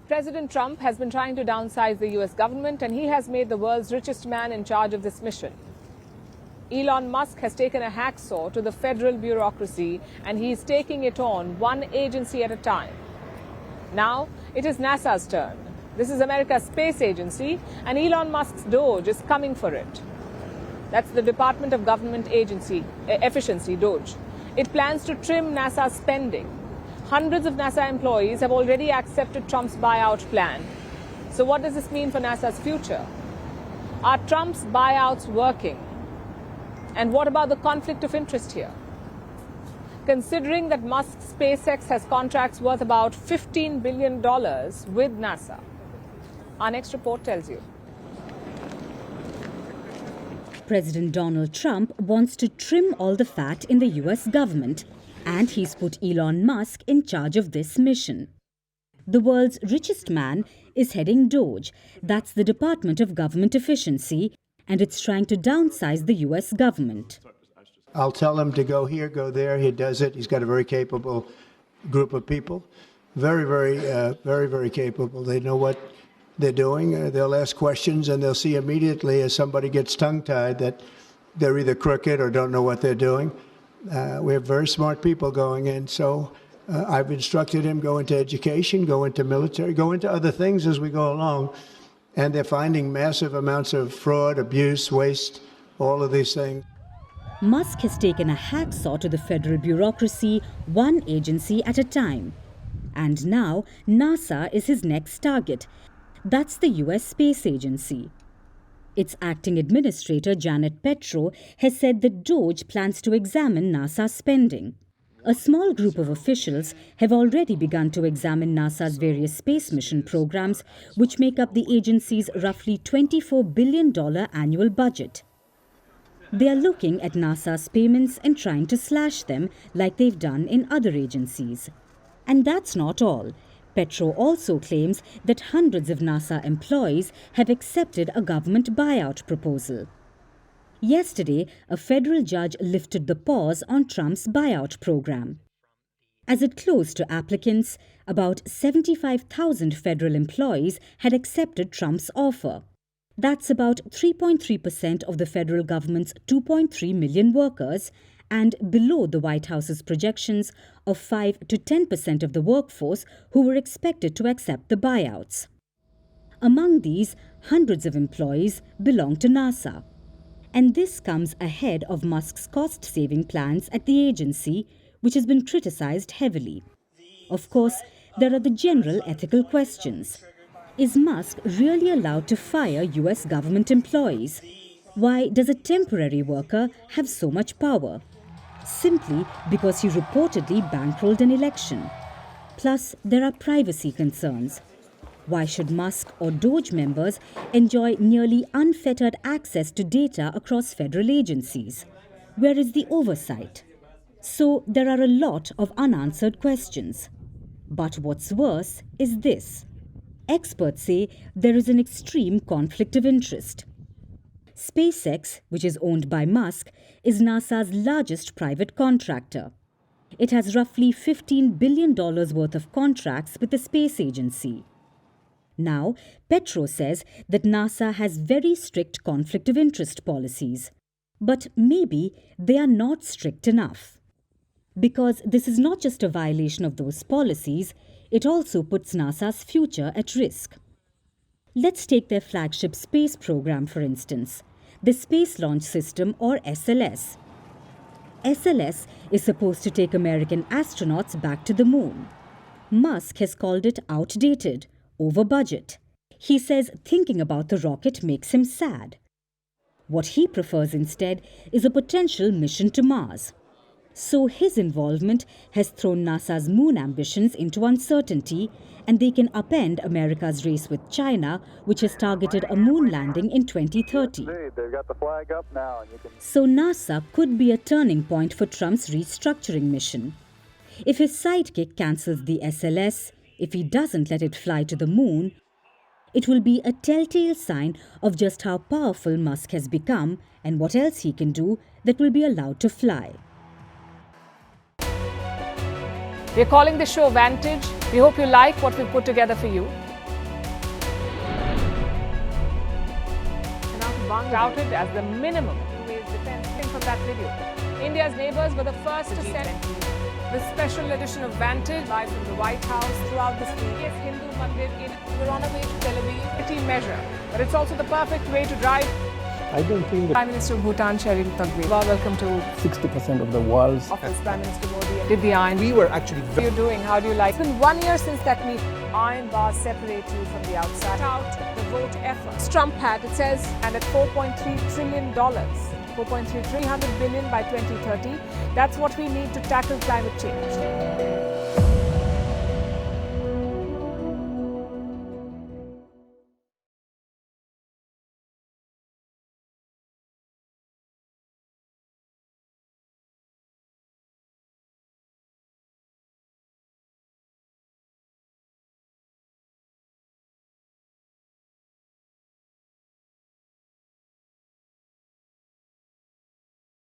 President Trump has been trying to downsize the US government, and he has made the world's richest man in charge of this mission. Elon Musk has taken a hacksaw to the federal bureaucracy, and he is taking it on one agency at a time. Now it is NASA's turn. This is America's space agency, and Elon Musk's DOGE is coming for it. That's the Department of Government Efficiency, DOGE. It plans to trim NASA's spending. Hundreds of NASA employees have already accepted Trump's buyout plan. So what does this mean for NASA's future? Are Trump's buyouts working? And what about the conflict of interest here? Considering that Musk's SpaceX has contracts worth about $15 billion with NASA. Our next report tells you. President Donald Trump wants to trim all the fat in the US government, and he's put Elon Musk in charge of this mission. The world's richest man is heading DOGE, that's the Department of Government Efficiency, and it's trying to downsize the US government. I'll tell him to go here, go there. He does it. He's got a very capable group of people. Very capable. They know what they're doing. They'll ask questions, and they'll see immediately as somebody gets tongue-tied that they're either crooked or don't know what they're doing. We have very smart people going in, so I've instructed him go into education, go into military, go into other things as we go along, and they're finding massive amounts of fraud, abuse, waste, all of these things. Musk has taken a hacksaw to the federal bureaucracy, one agency at a time. And now NASA is his next target. That's the US Space Agency. Its acting administrator, Janet Petro, has said that DOGE plans to examine NASA's spending. A small group of officials have already begun to examine NASA's various space mission programs, which make up the agency's roughly $24 billion annual budget. They are looking at NASA's payments and trying to slash them like they've done in other agencies. And that's not all. Petro also claims that hundreds of NASA employees have accepted a government buyout proposal. Yesterday, a federal judge lifted the pause on Trump's buyout program. As it closed to applicants, about 75,000 federal employees had accepted Trump's offer. That's about 3.3% of the federal government's 2.3 million workers, and below the White House's projections of 5 to 10% of the workforce who were expected to accept the buyouts. Among these, hundreds of employees belong to NASA. And this comes ahead of Musk's cost-saving plans at the agency, which has been criticized heavily. Of course, there are the general ethical questions. Is Musk really allowed to fire US government employees? Why does a temporary worker have so much power? Simply because he reportedly bankrolled an election. Plus, there are privacy concerns. Why should Musk or DOGE members enjoy nearly unfettered access to data across federal agencies? Where is the oversight? So, there are a lot of unanswered questions. But what's worse is this. Experts say there is an extreme conflict of interest. SpaceX, which is owned by Musk, is NASA's largest private contractor. It has roughly $15 billion worth of contracts with the space agency. Now, Petro says that NASA has very strict conflict of interest policies. But maybe they are not strict enough. Because this is not just a violation of those policies, it also puts NASA's future at risk. Let's take their flagship space program, for instance, the Space Launch System, or SLS. SLS is supposed to take American astronauts back to the moon. Musk has called it outdated, over budget. He says thinking about the rocket makes him sad. What he prefers instead is a potential mission to Mars. So his involvement has thrown NASA's moon ambitions into uncertainty, and they can upend America's race with China, which has targeted a moon landing in 2030. They've got the flag up now. So NASA could be a turning point for Trump's restructuring mission. If his sidekick cancels the SLS, if he doesn't let it fly to the moon, it will be a telltale sign of just how powerful Musk has become and what else he can do that will be allowed to fly. We're calling the show Vantage. We hope you like what we put together for you. touted as the minimum to his defense from that video. India's neighbors were the first to send the special edition of Vantage live from the White House throughout this week. Yes, Hindu Mandir we're on our way to Tel Aviv. Measure, but it's also the perfect way to drive. I don't think that Prime Minister of Bhutan, Sherin Tagwe. Welcome to 60% of the world's office. Prime Minister Modi did the iron. We were actually How are you doing? How do you like? It's been 1 year since that meeting. Iron bars separate you from the outside. Out the vote effort. Trump had, it says, and at $4.3 trillion. 300 billion by 2030. That's what we need to tackle climate change.